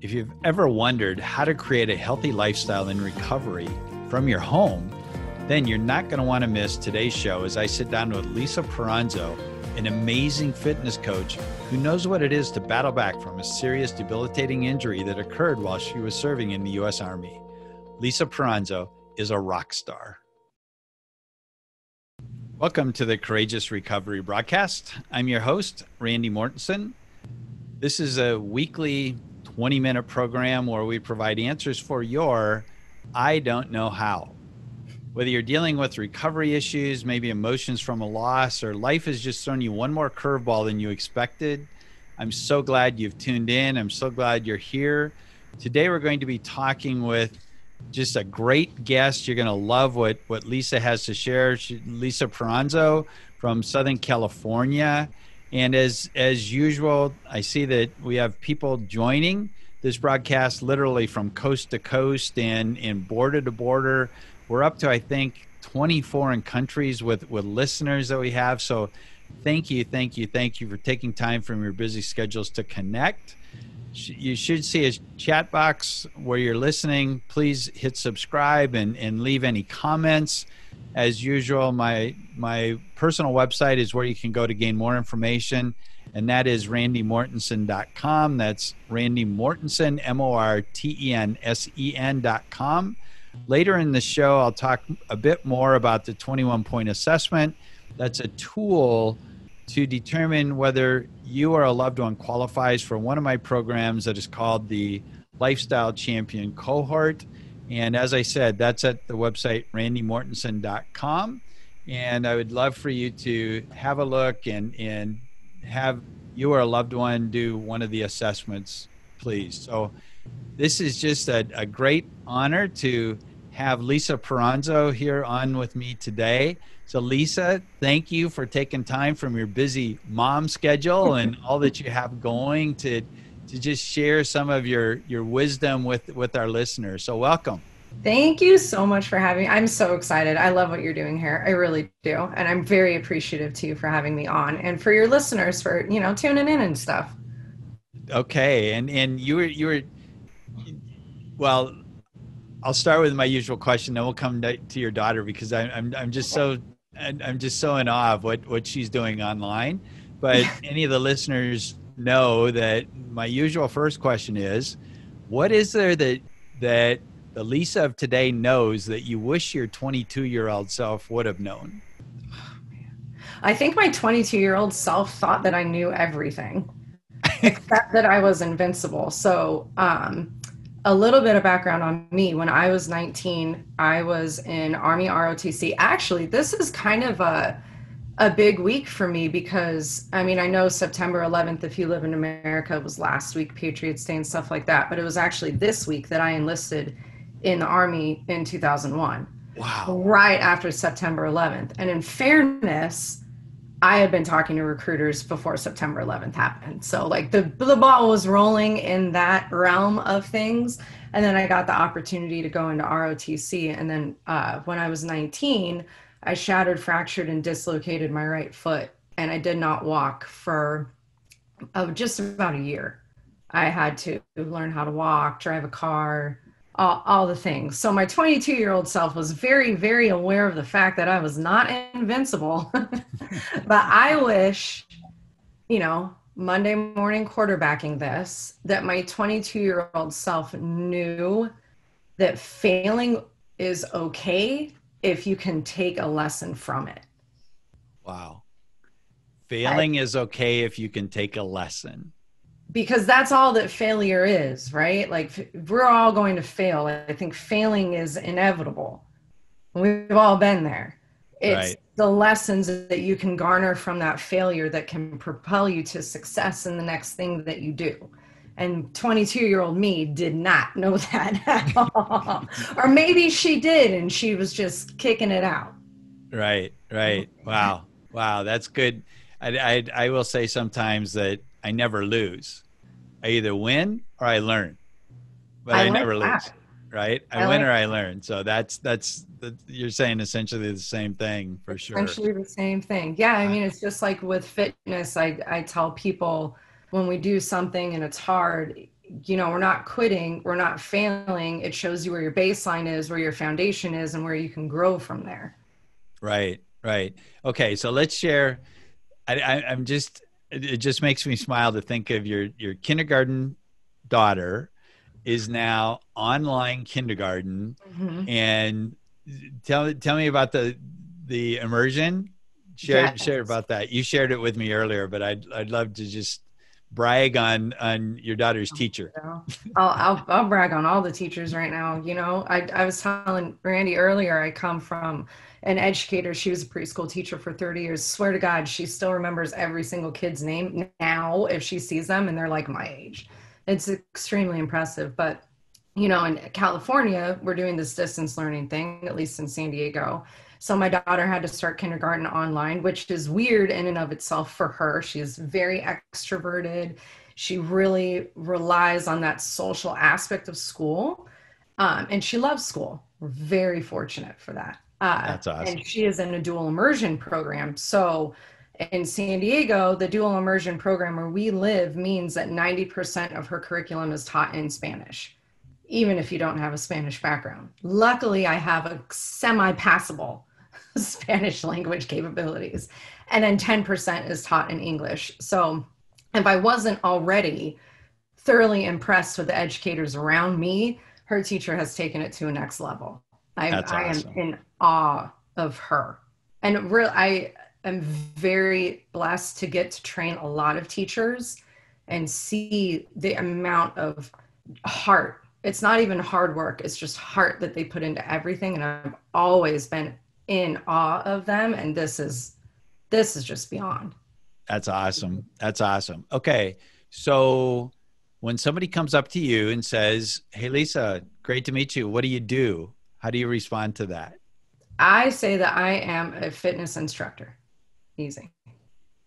If you've ever wondered how to create a healthy lifestyle in recovery from your home, then you're not going to want to miss today's show as I sit down with Lisa Peranzo, an amazing fitness coach who knows what it is to battle back from a serious, debilitating injury that occurred while she was serving in the U.S. Army. Lisa Peranzo is a rock star. Welcome to the Courageous Recovery broadcast. I'm your host, Randy Mortensen. This is a weekly 20-minute program where we provide answers for your I don't know how. Whether you're dealing with recovery issues, maybe emotions from a loss, or life has just thrown you one more curveball than you expected, I'm so glad you've tuned in. I'm so glad you're here. Today we're going to be talking with just a great guest. You're going to love what Lisa has to share. Lisa Peranzo from Southern California. And as usual, I see that we have people joining this broadcast literally from coast to coast and border to border. We're up to, I think, 20 foreign countries with listeners that we have. So thank you for taking time from your busy schedules to connect. You should see a chat box where you're listening. Please hit subscribe and leave any comments. As usual, my personal website is where you can go to gain more information, and that is randymortensen.com. That's Randy Mortensen, MORTENSEN.com. Later in the show, I'll talk a bit more about the 21-point assessment. That's a tool to determine whether you or a loved one qualifies for one of my programs that is called the Lifestyle Champion Cohort. And as I said, that's at the website randymortensen.com. And I would love for you to have a look and have you or a loved one do one of the assessments, please. So this is just a great honor to have Lisa Peranzo here on with me today. So Lisa, thank you for taking time from your busy mom schedule and all that you have going to just share some of your wisdom with our listeners. So welcome. Thank you so much for having me. I'm so excited. I love what you're doing here. I really do. And I'm very appreciative to you for having me on and for your listeners for, tuning in and stuff. Okay. And you were, well, I'll start with my usual question, then we'll come to your daughter because I'm just so in awe of what she's doing online. But any of the listeners know that my usual first question is, what is there that the Lisa of today knows that you wish your 22-year-old self would have known? I think my 22-year-old self thought that I knew everything, except that I was invincible. So a little bit of background on me. When I was 19, I was in Army ROTC. Actually, this is kind of a big week for me because, I know September 11th, if you live in America, was last week, Patriots Day and stuff like that. But it was actually this week that I enlisted in the Army in 2001. Wow. Right after September 11th. And in fairness, I had been talking to recruiters before September 11th happened. So like the ball was rolling in that realm of things. And then I got the opportunity to go into ROTC. And then when I was 19, I shattered, fractured, and dislocated my right foot. And I did not walk for just about a year. I had to learn how to walk, drive a car, all the things. So my 22-year-old self was very, very aware of the fact that I was not invincible. But I wish, Monday morning quarterbacking this, that my 22-year-old self knew that failing is okay if you can take a lesson from it. Wow. Failing is okay if you can take a lesson. Because that's all that failure is, right? Like we're all going to fail. I think failing is inevitable. We've all been there. It's the lessons that you can garner from that failure that can propel you to success in the next thing that you do. And 22-year-old me did not know that at all. Or maybe she did and she was just kicking it out. Right. Wow. That's good. I will say sometimes that I never lose. I either win or I learn, but I never lose. Right? I win or I learn. So that's you're saying essentially the same thing for sure. Essentially the same thing. Yeah. It's just like with fitness. I tell people when we do something and it's hard, we're not quitting, we're not failing. It shows you where your baseline is, where your foundation is, and where you can grow from there. Right, right. Okay, so let's share. I'm just, it just makes me smile to think of your kindergarten daughter is now online kindergarten, Mhm. and tell me about the immersion. Share Yes. about that. You shared it with me earlier, but I'd love to just brag on your daughter's teacher. So I'll brag on all the teachers right now. I was telling Randy earlier, I come from an educator. She was a preschool teacher for 30 years. Swear to God, she still remembers every single kid's name now if she sees them and they're like my age. It's extremely impressive. But, in California, we're doing this distance learning thing, at least in San Diego. So my daughter had to start kindergarten online, which is weird in and of itself for her. She's very extroverted. She really relies on that social aspect of school. And she loves school. We're very fortunate for that. That's And awesome. she is in a dual immersion program. So in San Diego, the dual immersion program where we live means that 90% of her curriculum is taught in Spanish, even if you don't have a Spanish background. Luckily, I have a semi passable Spanish language capabilities. And then 10% is taught in English. So if I wasn't already thoroughly impressed with the educators around me, her teacher has taken it to a next level. That's I am awesome. in awe of her. And I am very blessed to get to train a lot of teachers and see the amount of heart. It's not even hard work, it's just heart that they put into everything. And I've always been in awe of them. And this is just beyond. That's awesome. That's awesome. Okay. So when somebody comes up to you and says, "Hey, Lisa, great to meet you. What do you do?" How do you respond to that? I say that I am a fitness instructor. Easy.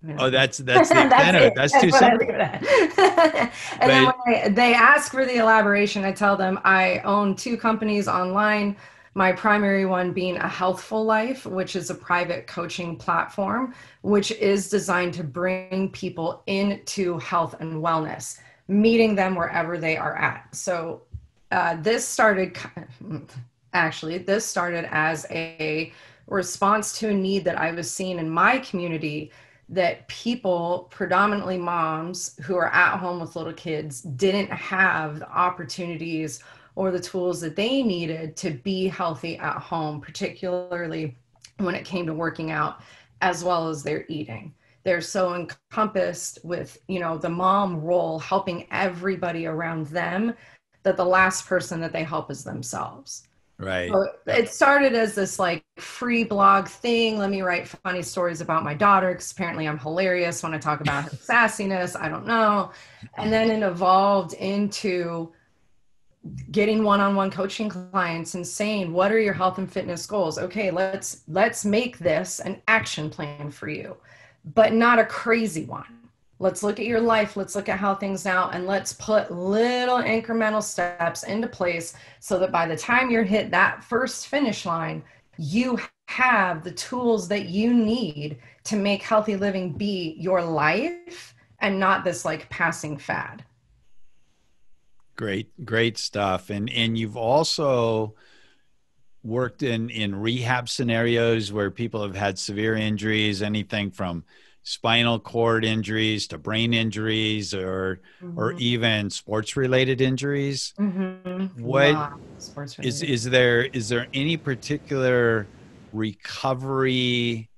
I Oh, mean, that's the that's extent of it. it. That's That's too what I leave simple. it at. And then But when they ask for the elaboration, I tell them I own two companies online. My primary one being a Healthful Life, which is a private coaching platform, which is designed to bring people into health and wellness, meeting them wherever they are at. So this started actually, this started as a response to a need that I was seeing in my community, that people, predominantly moms who are at home with little kids, didn't have the opportunities or the tools that they needed to be healthy at home, particularly when it came to working out as well as their eating. They're so encompassed with, the mom role, helping everybody around them, that the last person that they help is themselves. right. So it started as this like free blog thing. Let me write funny stories about my daughter because apparently I'm hilarious when I talk about her sassiness. I don't know. And then it evolved into getting one-on-one coaching clients and saying, what are your health and fitness goals? Okay, let's make this an action plan for you, but not a crazy one. Let's look at your life, let's look at how things now, and let's put little incremental steps into place so that by the time you're hit that first finish line, you have the tools that you need to make healthy living be your life and not this like passing fad. Great, great stuff. And you've also worked in rehab scenarios where people have had severe injuries, anything from spinal cord injuries to brain injuries or Mm-hmm. even sports related injuries. Mm-hmm. What Wow. Sports is related. is there any particular recovery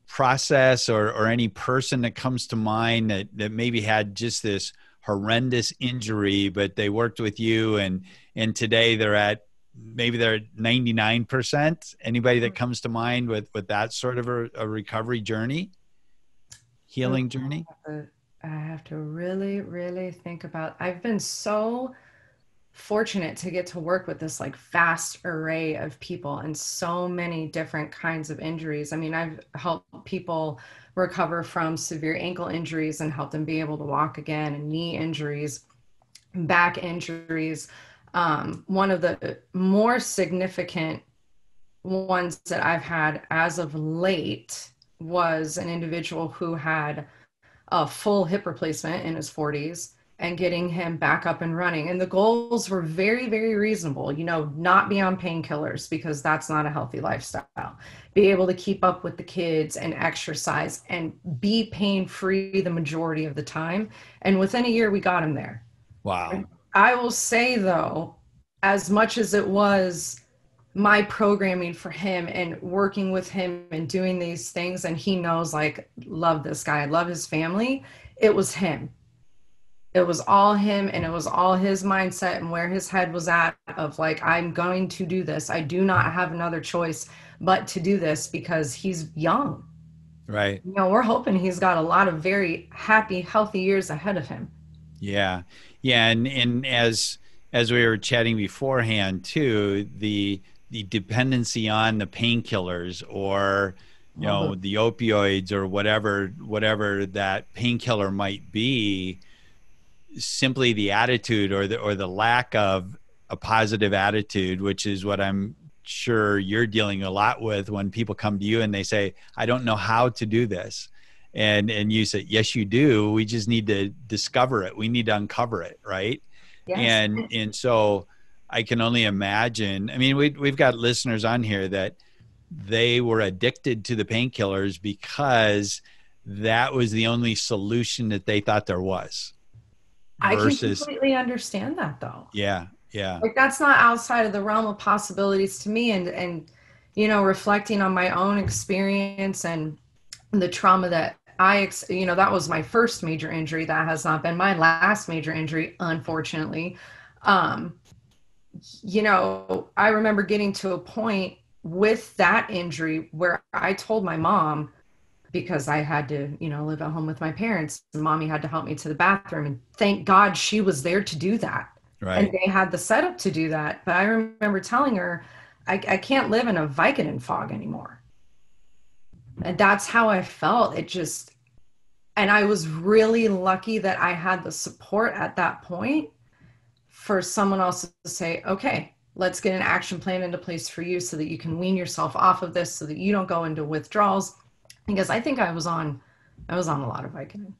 process or any person that comes to mind that maybe had just this horrendous injury, but they worked with you and today they're at 99%? Anybody that comes to mind with that sort of a recovery journey, Oh, healing journey? I have to really, really think about. I've been so fortunate to get to work with this like vast array of people and so many different kinds of injuries. I mean, I've helped people recover from severe ankle injuries and help them be able to walk again, and knee injuries, back injuries. One of the more significant ones that I've had as of late was an individual who had a full hip replacement in his 40s and getting him back up and running. And the goals were very, very reasonable. Not be on painkillers because that's not a healthy lifestyle. Be able to keep up with the kids and exercise and be pain-free the majority of the time. And within a year, we got him there. Wow. I will say, though, as much as it was my programming for him and working with him and doing these things, and he knows, like, love this guy, love his family, it was him. It was all him, and it was all his mindset and where his head was at of like, I'm going to do this. I do not have another choice but to do this because he's young. Right. We're hoping he's got a lot of very happy, healthy years ahead of him. Yeah. Yeah. And as we were chatting beforehand too, the dependency on the painkillers or, the opioids or whatever that painkiller might be, simply the attitude or the lack of a positive attitude, which is what I'm sure you're dealing a lot with when people come to you and they say, I don't know how to do this. And you say, yes, you do. We just need to discover it. We need to uncover it. Right. Yes. And so I can only imagine, I mean, we've got listeners on here that they were addicted to the painkillers because that was the only solution that they thought there was. I can completely understand that, though. Yeah. Yeah. Like, that's not outside of the realm of possibilities to me. And reflecting on my own experience and the trauma that that was my first major injury. That has not been my last major injury, unfortunately. I remember getting to a point with that injury where I told my mom, because I had to, live at home with my parents, and mommy had to help me to the bathroom. And thank God she was there to do that. Right. And they had the setup to do that. But I remember telling her, I can't live in a Vicodin fog anymore. And that's how I felt. And I was really lucky that I had the support at that point for someone else to say, okay, let's get an action plan into place for you so that you can wean yourself off of this so that you don't go into withdrawals. Because I think I was on a lot of Vicodin,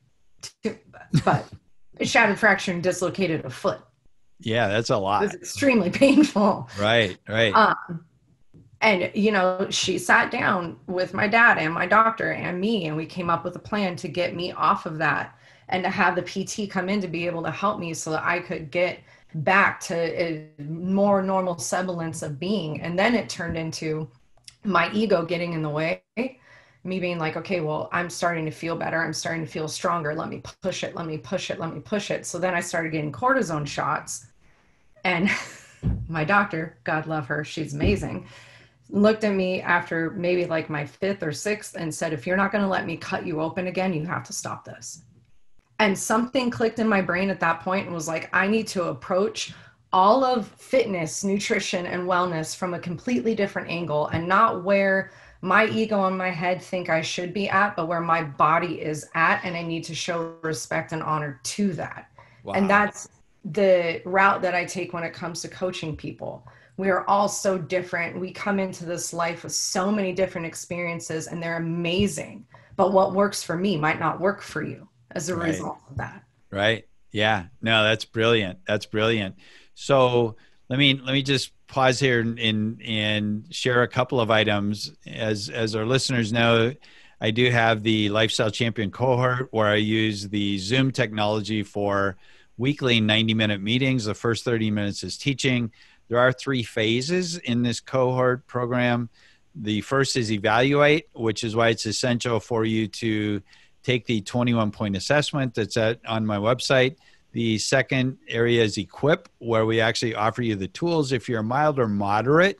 but shattered, fractured, and dislocated a foot. Yeah, that's a lot. It was extremely painful. Right. And, she sat down with my dad and my doctor and me, and we came up with a plan to get me off of that and to have the PT come in to be able to help me so that I could get back to a more normal semblance of being. And then it turned into my ego getting in the way. Me being like, okay, well, I'm starting to feel better. I'm starting to feel stronger. Let me push it. Let me push it. Let me push it. So then I started getting cortisone shots. And my doctor, God love her, she's amazing, looked at me after maybe like my fifth or sixth and said, if you're not going to let me cut you open again, you have to stop this. And something clicked in my brain at that point and was like, I need to approach all of fitness, nutrition, and wellness from a completely different angle, and not where my ego and my head think I should be at, but where my body is at. And I need to show respect and honor to that. Wow. And that's the route that I take when it comes to coaching people. We are all so different. We come into this life with so many different experiences, and they're amazing. But what works for me might not work for you as a result of that. Right. Yeah. No, that's brilliant. That's brilliant. So let me just pause here and share a couple of items. As our listeners know, I do have the Lifestyle Champion cohort where I use the Zoom technology for weekly 90-minute meetings. The first 30 minutes is teaching. There are 3 phases in this cohort program. The first is evaluate, which is why it's essential for you to take the 21-point assessment that's on my website. The second area is equip, where we actually offer you the tools if you're a mild or moderate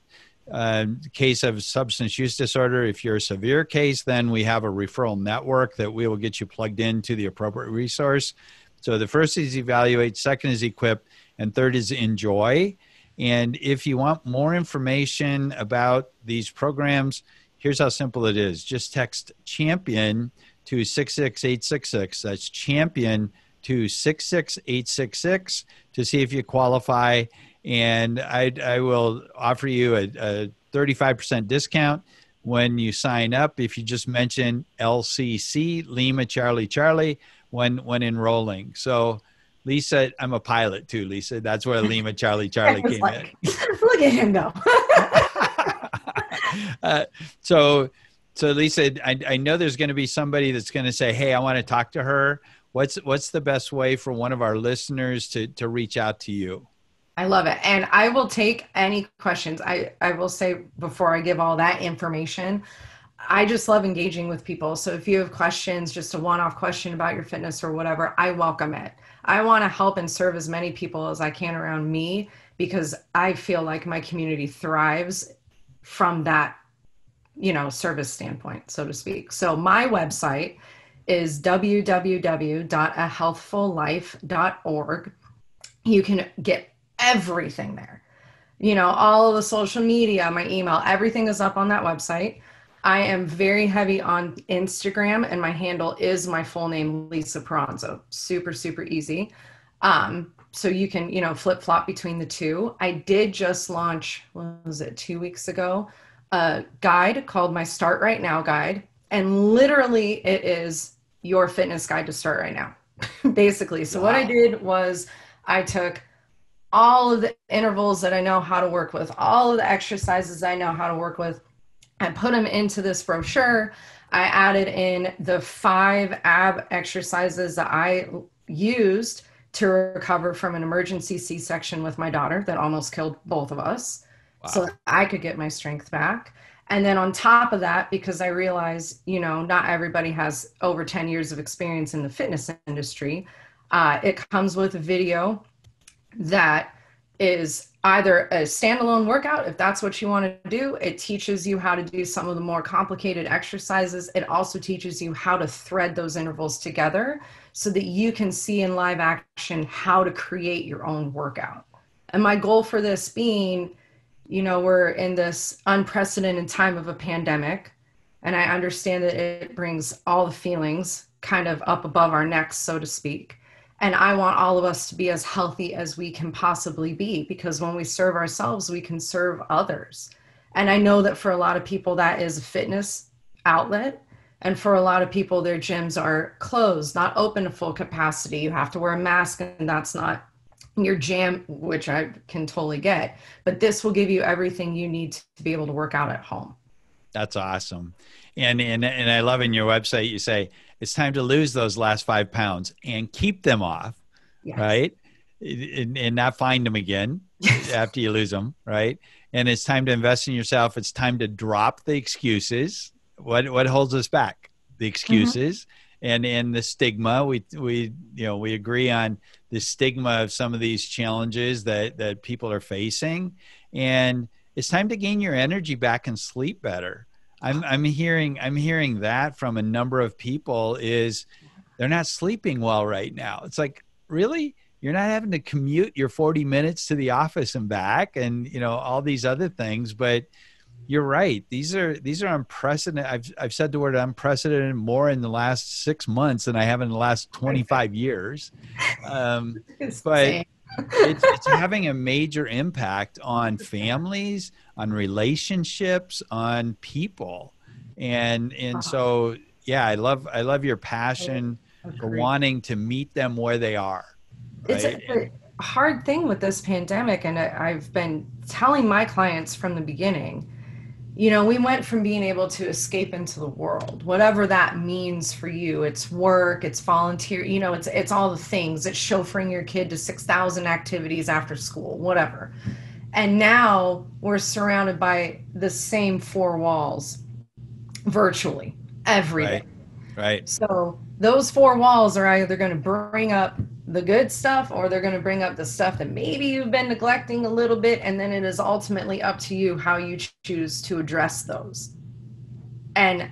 case of substance use disorder. If you're a severe case, then we have a referral network that we will get you plugged into the appropriate resource. So the first is evaluate, second is equip, and third is enjoy. And if you want more information about these programs, here's how simple it is. Just text champion to 66866. That's champion to 66866 to see if you qualify. And I will offer you a 35% discount when you sign up if you just mention LCC, Lima Charlie Charlie, when enrolling. So Lisa, I'm a pilot too, Lisa. That's where Lima Charlie Charlie came in. Look at him go. uh, so Lisa, I know there's going to be somebody that's going to say, hey, I want to talk to her. What's the best way for one of our listeners to reach out to you? I love it. And I will take any questions. I will say before I give all that information, I just love engaging with people. So if you have questions, just a one-off question about your fitness or whatever, I welcome it. I want to help and serve as many people as I can around me, because I feel like my community thrives from that, service standpoint, so to speak. So my website is www.ahealthfullife.org. You can get everything there. All of the social media, my email, everything is up on that website. I am very heavy on Instagram, and my handle is my full name, Lisa Peranzo. Super, super easy. So you can, flip flop between the two. I did just launch, 2 weeks ago, a guide called my Start Right Now guide. And literally it is your fitness guide to start right now, basically. So What I did was I took all of the intervals that I know how to work with, all of the exercises I know how to work with, I put them into this brochure. I added in the 5 ab exercises that I used to recover from an emergency C-section with my daughter that almost killed both of us. Wow. So that I could get my strength back. And then on top of that, because I realized, not everybody has over 10 years of experience in the fitness industry, it comes with a video that is either a standalone workout, if that's what you want to do. It teaches you how to do some of the more complicated exercises. It also teaches you how to thread those intervals together so that you can see in live action how to create your own workout. And my goal for this being, we're in this unprecedented time of a pandemic, and I understand that it brings all the feelings kind of up above our necks, so to speak. And I want all of us to be as healthy as we can possibly be, because when we serve ourselves, we can serve others. And I know that for a lot of people, that is a fitness outlet. And for a lot of people, their gyms are closed, not open to full capacity. You have to wear a mask, and that's not your jam, which I can totally get. But this will give you everything you need to be able to work out at home. That's awesome. And I love in your website, you say, it's time to lose those last 5 pounds and keep them off, yes. Right? And not find them again after you lose them, right? And it's time to invest in yourself. It's time to drop the excuses. What holds us back? The excuses and the stigma. We agree on the stigma of some of these challenges that people are facing. And it's time to gain your energy back and sleep better. I'm hearing that from a number of people is they're not sleeping well right now. It's like, really? You're not having to commute your 40 minutes to the office and back and, all these other things, but you're right. These are unprecedented. I've said the word unprecedented more in the last 6 months than I have in the last 25 years. But it's having a major impact on families, on relationships, on people. And so, yeah, I love your passion for wanting to meet them where they are. Right? It's a hard thing with this pandemic. And I've been telling my clients from the beginning, we went from being able to escape into the world, whatever that means for you. It's work, it's volunteer, it's all the things. It's chauffeuring your kid to 6,000 activities after school, whatever. And now we're surrounded by the same 4 walls virtually every day. Right. So those 4 walls are either going to bring up the good stuff, or they're going to bring up the stuff that maybe you've been neglecting a little bit. And then it is ultimately up to you how you choose to address those. And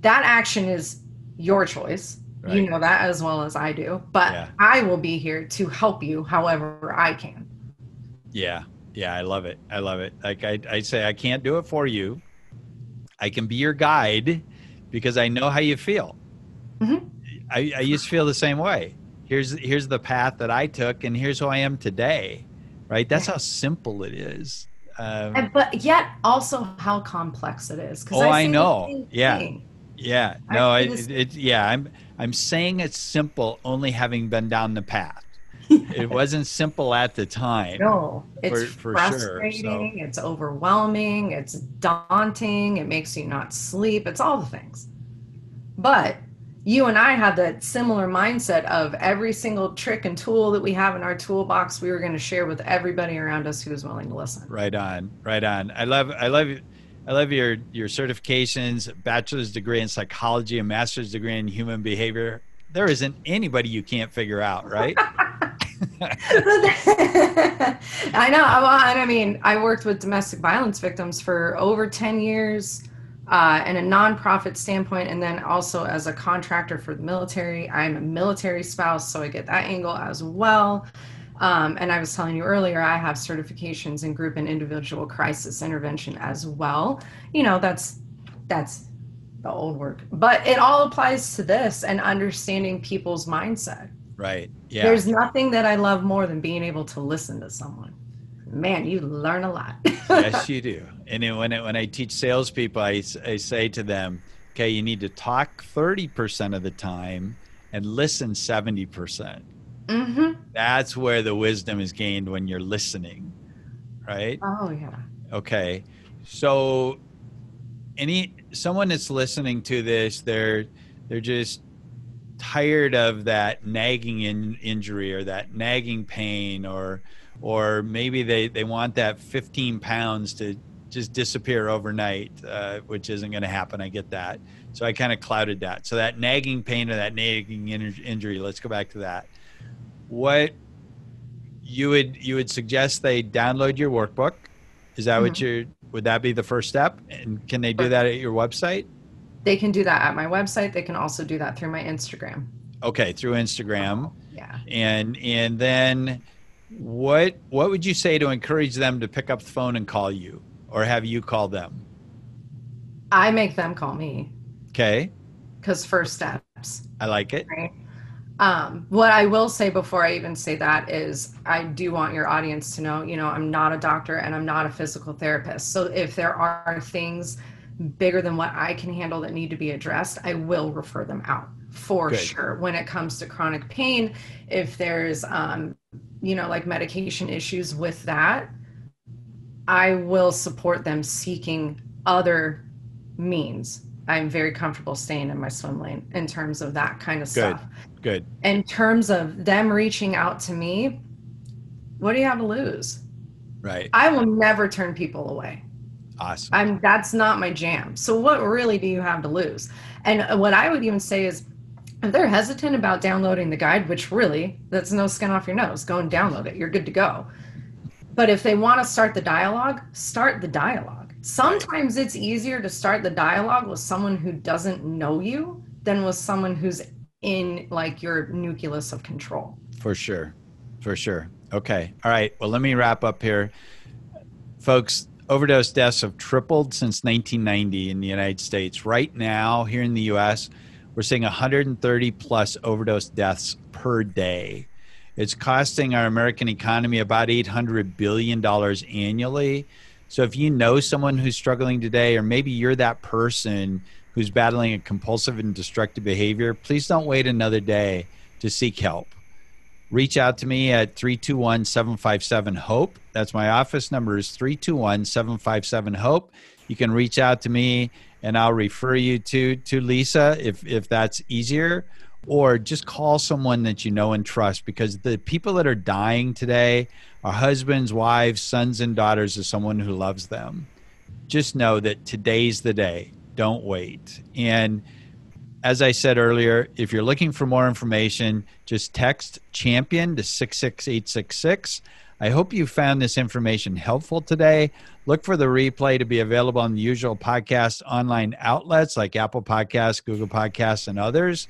that action is your choice. Right. You know that as well as I do, but I will be here to help you however I can. Yeah. I love it. Like I say, I can't do it for you. I can be your guide because I know how you feel. Mm-hmm. I used to feel the same way. Here's the path that I took, and here's who I am today, right? That's how simple it is. But yet also how complex it is. I know. Yeah. No, I'm saying it's simple only having been down the path. It wasn't simple at the time. No, it's For sure. So frustrating, it's overwhelming, it's daunting, it makes you not sleep, it's all the things. But you and I had that similar mindset of every single trick and tool that we have in our toolbox, we were going to share with everybody around us who was willing to listen. right on, right on. I love your certifications, bachelor's degree in psychology, a master's degree in human behavior. There isn't anybody you can't figure out, right? I know. I mean, I worked with domestic violence victims for over 10 years in a nonprofit standpoint, and then also as a contractor for the military. I'm a military spouse, so I get that angle as well. And I was telling you earlier, I have certifications in group and individual crisis intervention as well. You know, that's the old work, but it all applies to this and understanding people's mindset. Right. Yeah. There's nothing that I love more than being able to listen to someone. Man, you learn a lot. Yes, you do. And then when I teach salespeople, I say to them, okay, you need to talk 30% of the time and listen 70%. Mm-hmm. That's where the wisdom is gained, when you're listening, right? Oh, yeah. Okay. So someone that's listening to this, they're just tired of that nagging injury or that nagging pain, or maybe they want that 15 pounds to just disappear overnight, which isn't going to happen. I get that. So I kind of clouded that. So that nagging pain or that nagging injury, let's go back to that. What you would suggest they download your workbook? Is that Mm-hmm. would that be the first step? And can they do that at your website? They can do that at my website. They can also do that through my Instagram. Okay, through Instagram. Yeah. And then what would you say to encourage them to pick up the phone and call you, or have you call them? I make them call me. Okay. Because first steps. I like it. Right. What I will say before I even say that is I do want your audience to know, I'm not a doctor and I'm not a physical therapist. So if there are things bigger than what I can handle that need to be addressed, I will refer them out for Good. sure. When it comes to chronic pain, if there's, like medication issues with that, I will support them seeking other means. I'm very comfortable staying in my swim lane in terms of that kind of stuff. Good. In terms of them reaching out to me, what do you have to lose? Right. I will never turn people away. Awesome. That's not my jam. So what really do you have to lose? And what I would even say is, if they're hesitant about downloading the guide, which really, that's no skin off your nose, go and download it. You're good to go. But if they want to start the dialogue, start the dialogue. Sometimes it's easier to start the dialogue with someone who doesn't know you than with someone who's in like your nucleus of control. For sure. Okay. All right. Well, let me wrap up here. Folks, overdose deaths have tripled since 1990 in the United States. Right now, here in the US, we're seeing 130 plus overdose deaths per day. It's costing our American economy about $800 billion annually. So if you know someone who's struggling today, or maybe you're that person who's battling a compulsive and destructive behavior, please don't wait another day to seek help. Reach out to me at 321-757-HOPE. That's my office number, is 321-757-HOPE. You can reach out to me and I'll refer you to Lisa if that's easier, or just call someone that you know and trust, because the people that are dying today are husbands, wives, sons, and daughters of someone who loves them. Just know that today's the day. Don't wait. And as I said earlier, if you're looking for more information, just text CHAMPION to 66866. I hope you found this information helpful today. Look for the replay to be available on the usual podcast online outlets like Apple Podcasts, Google Podcasts, and others.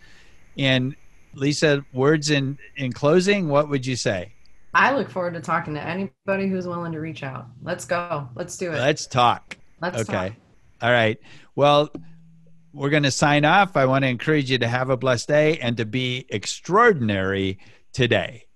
And Lisa, words in closing, what would you say? I look forward to talking to anybody who's willing to reach out. Let's go. Let's do it. Let's talk. Let's talk. All right. Well, we're going to sign off. I want to encourage you to have a blessed day and to be extraordinary today.